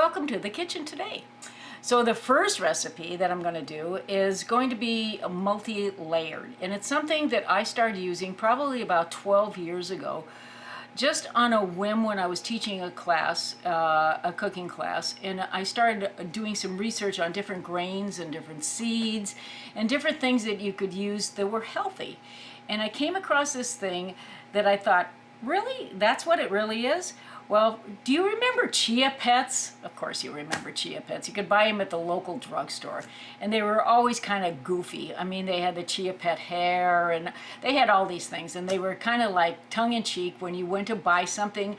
welcome to the kitchen today. So the first recipe that I'm going to do is going to be multi-layered, and it's something that I started using probably about 12 years ago, just on a whim when I was teaching a class, a cooking class, and I started doing some research on different grains and different seeds and different things that you could use that were healthy. And I came across this thing that I thought, really? That's what it really is? Well, do you remember Chia Pets? Of course you remember Chia Pets. You could buy them at the local drugstore, and they were always kind of goofy. I mean, they had the Chia Pet hair, and they had all these things, and they were kind of like tongue-in-cheek when you went to buy something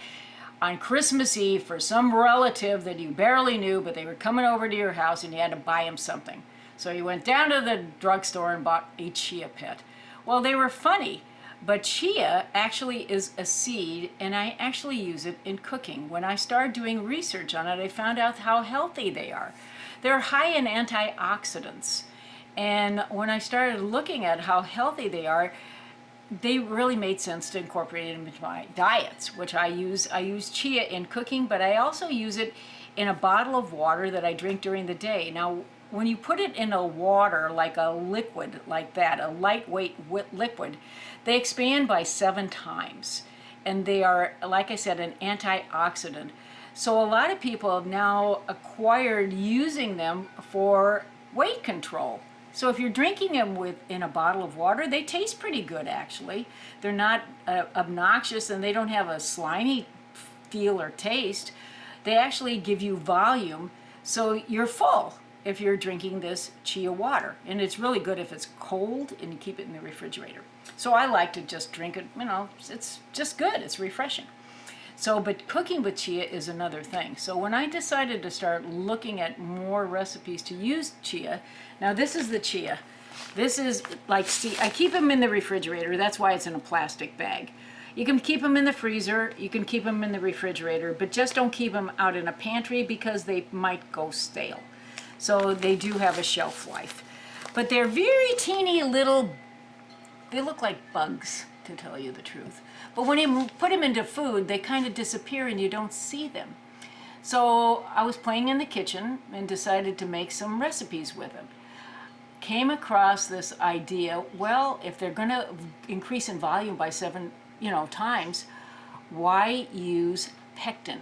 on Christmas Eve for some relative that you barely knew, but they were coming over to your house, and you had to buy them something. So you went down to the drugstore and bought a Chia Pet. Well, they were funny. But chia actually is a seed, and I actually use it in cooking. When I started doing research on it, I found out how healthy they are. They're high in antioxidants. And when I started looking at how healthy they are, they really made sense to incorporate it into my diets, which I use. I use chia in cooking, but I also use it in a bottle of water that I drink during the day. Now, when you put it in a water, like a liquid like that, a lightweight liquid, they expand by 7 times. And they are, like I said, an antioxidant. So a lot of people have now acquired using them for weight control. So if you're drinking them in a bottle of water, they taste pretty good, actually. They're not obnoxious, and they don't have a slimy feel or taste. They actually give you volume, so you're full if you're drinking this chia water. And it's really good if it's cold and you keep it in the refrigerator. So I like to just drink it, it's just good, it's refreshing. So, but cooking with chia is another thing. So when I decided to start looking at more recipes to use chia, now this is the chia. This is like, see, I keep them in the refrigerator, that's why it's in a plastic bag. You can keep them in the freezer, you can keep them in the refrigerator, but just don't keep them out in a pantry because they might go stale. So they do have a shelf life. But they're very teeny little, they look like bugs, to tell you the truth. But when you put them into food, they kind of disappear and you don't see them. So I was playing in the kitchen and decided to make some recipes with them. Came across this idea, well, if they're going to increase in volume by 7 times, why use pectin?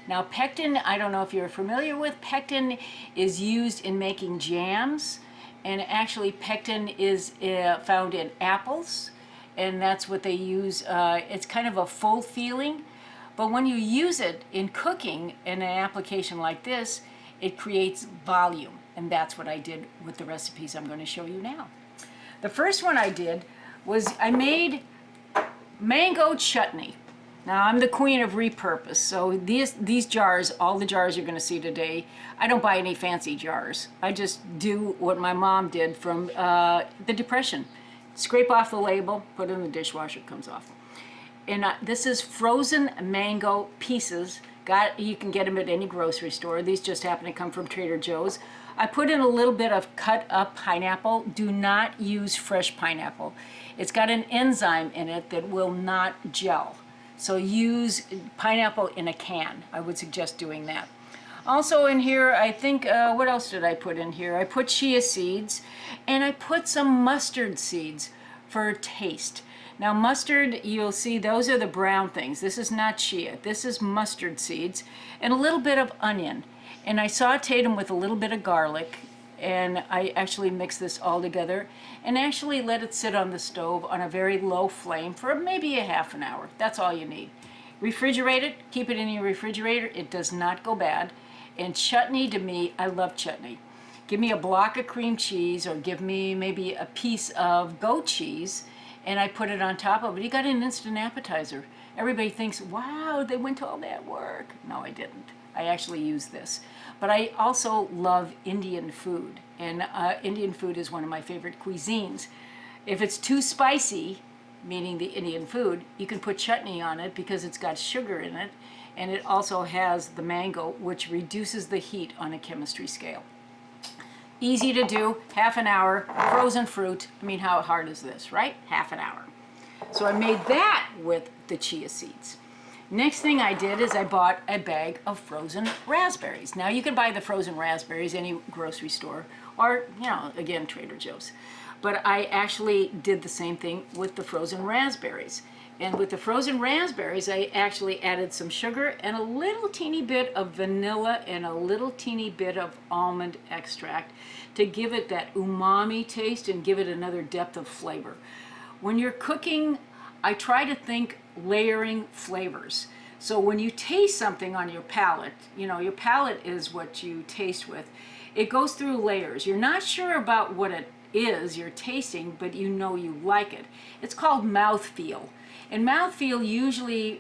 Now pectin, I don't know if you're familiar with, pectin is used in making jams, and actually pectin is found in apples, and that's what they use. It's kind of a full feeling, but when you use it in cooking in an application like this, it creates volume, and that's what I did with the recipes I'm going to show you now. The first one I did was I made mango chutney. Now, I'm the queen of repurpose, so these jars, all the jars you're going to see today, I don't buy any fancy jars. I just do what my mom did from the Depression. Scrape off the label, put it in the dishwasher, it comes off. And this is frozen mango pieces. You can get them at any grocery store. These just happen to come from Trader Joe's. I put in a little bit of cut up pineapple. Do not use fresh pineapple. It's got an enzyme in it that will not gel. So use pineapple in a can. I would suggest doing that. Also in here, I think, what else did I put in here? I put chia seeds, and I put some mustard seeds for taste. Now mustard, you'll see those are the brown things. This is not chia. This is mustard seeds, and a little bit of onion. And I sauteed them with a little bit of garlic, and I actually mixed this all together and actually let it sit on the stove on a very low flame for maybe a half an hour. That's all you need. Refrigerate it, keep it in your refrigerator. It does not go bad. And chutney, to me, I love chutney. Give me a block of cream cheese, or give me maybe a piece of goat cheese, and I put it on top of it. You got an instant appetizer. Everybody thinks, wow, they went to all that work. No, I didn't. I actually use this. But I also love Indian food, and Indian food is one of my favorite cuisines. If it's too spicy, meaning the Indian food, you can put chutney on it because it's got sugar in it, and it also has the mango, which reduces the heat on a chemistry scale. Easy to do, half an hour, frozen fruit. I mean, how hard is this, right? Half an hour. So I made that with the chia seeds. Next thing I did is I bought a bag of frozen raspberries. Now you can buy the frozen raspberries any grocery store or, again, Trader Joe's. But I actually did the same thing with the frozen raspberries. And with the frozen raspberries, I actually added some sugar and a little teeny bit of vanilla and a little teeny bit of almond extract to give it that umami taste and give it another depth of flavor. When you're cooking, I try to think layering flavors. So when you taste something on your palate, your palate is what you taste with. It goes through layers. You're not sure about what it is you're tasting, but you know you like it. It's called mouthfeel. And mouthfeel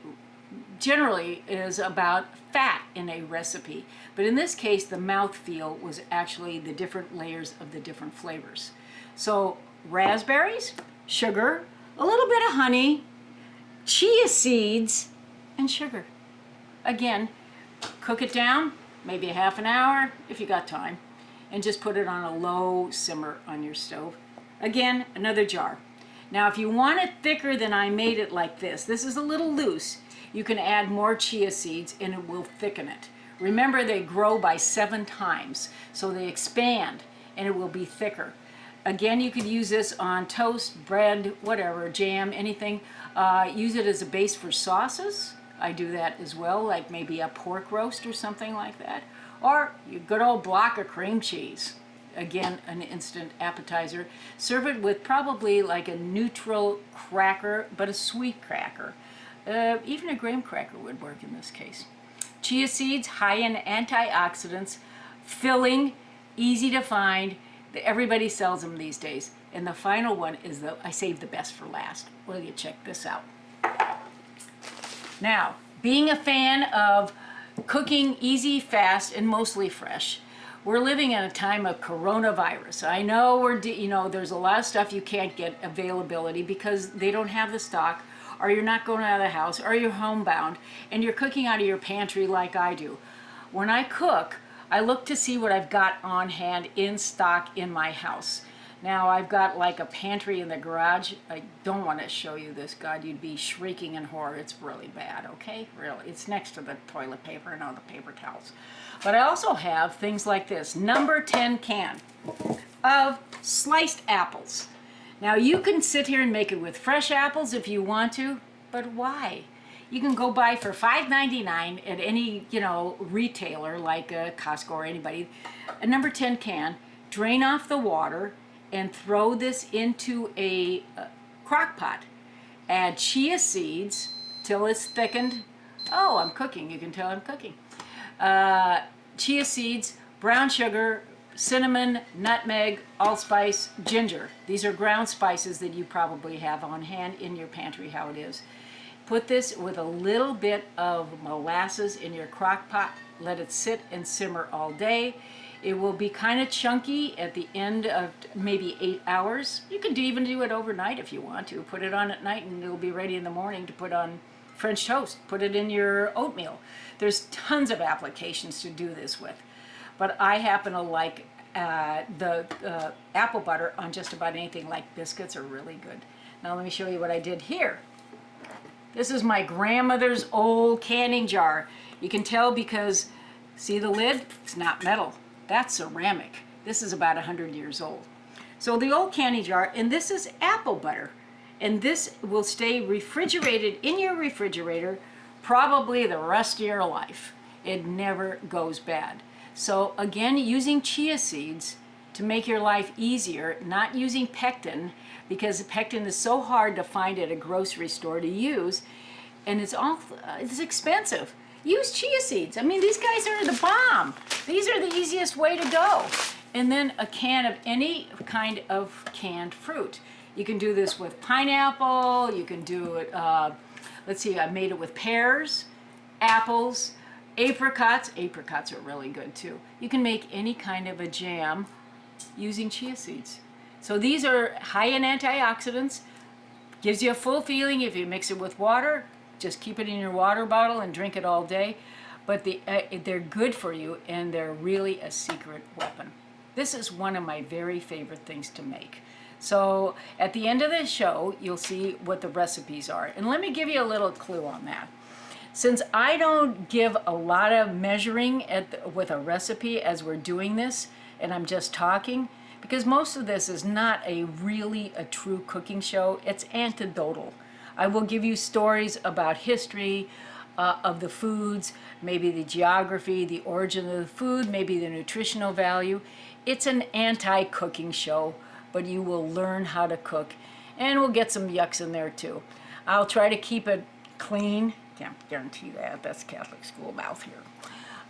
generally is about fat in a recipe. But in this case, the mouthfeel was actually the different layers of the different flavors. So raspberries, sugar, a little bit of honey, chia seeds, and sugar. Again, cook it down, maybe a half an hour if you got time, and just put it on a low simmer on your stove. Again, another jar. Now, if you want it thicker than I made it like this is a little loose, you can add more chia seeds and it will thicken it. Remember, they grow by 7 times, so they expand and it will be thicker. Again, you could use this on toast, bread, whatever, jam, anything. Use it as a base for sauces. I do that as well, like maybe a pork roast or something like that. Or a good old block of cream cheese. Again, an instant appetizer. Serve it with probably like a neutral cracker, but a sweet cracker. Even a graham cracker would work in this case. Chia seeds, high in antioxidants, filling, easy to find. Everybody sells them these days. And the final one is I saved the best for last. Well, you check this out. Now, being a fan of cooking easy, fast, and mostly fresh, we're living in a time of coronavirus. I know there's a lot of stuff you can't get availability because they don't have the stock, or you're not going out of the house, or you're homebound, and you're cooking out of your pantry like I do. When I cook, I look to see what I've got on hand in stock in my house. Now, I've got like a pantry in the garage. I don't want to show you this. God, you'd be shrieking in horror. It's really bad, okay? Really. It's next to the toilet paper and all the paper towels. But I also have things like this, number 10 can of sliced apples. Now, you can sit here and make it with fresh apples if you want to, but why? You can go buy for $5.99 at any, retailer like Costco or anybody, a number 10 can, drain off the water, and throw this into a crock pot. Add chia seeds till it's thickened. Oh, I'm cooking. You can tell I'm cooking. Chia seeds, brown sugar, cinnamon, nutmeg, allspice, ginger. These are ground spices that you probably have on hand in your pantry, how it is. Put this with a little bit of molasses in your crock pot. Let it sit and simmer all day. It will be kind of chunky at the end of maybe 8 hours. You can even do it overnight if you want to. Put it on at night and it'll be ready in the morning to put on French toast. Put it in your oatmeal. There's tons of applications to do this with. But I happen to like the apple butter on just about anything, like biscuits are really good. Now let me show you what I did here. This is my grandmother's old canning jar. You can tell because, see the lid? It's not metal. That's ceramic. This is about 100 years old. So the old canning jar, and this is apple butter. And this will stay refrigerated in your refrigerator probably the rest of your life. It never goes bad. So again, using chia seeds to make your life easier, not using pectin, because pectin is so hard to find at a grocery store to use, and it's expensive. Use chia seeds. I mean, these guys are the bomb. These are the easiest way to go. And then a can of any kind of canned fruit. You can do this with pineapple. You can do it, let's see, I made it with pears, apples, apricots. Apricots are really good too. You can make any kind of a jam using chia seeds. So these are high in antioxidants. Gives you a full feeling if you mix it with water. Just keep it in your water bottle and drink it all day. But they're good for you, and they're really a secret weapon. This is one of my very favorite things to make. So at the end of the show, you'll see what the recipes are. And let me give you a little clue on that. Since I don't give a lot of measuring with a recipe as we're doing this, and I'm just talking, because most of this is not a true cooking show, it's anecdotal. I will give you stories about history of the foods, maybe the geography, the origin of the food, maybe the nutritional value. It's an anti-cooking show, but you will learn how to cook, and we'll get some yucks in there too. I'll try to keep it clean. Can't guarantee that. That's Catholic school mouth here.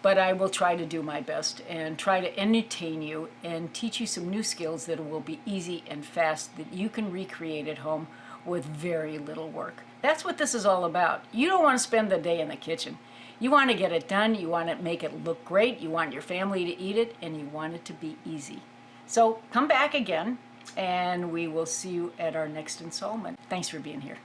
But I will try to do my best and try to entertain you and teach you some new skills that will be easy and fast that you can recreate at home with very little work. That's what this is all about. You don't want to spend the day in the kitchen. You want to get it done. You want to make it look great. You want your family to eat it, and you want it to be easy. So come back again, and we will see you at our next installment. Thanks for being here.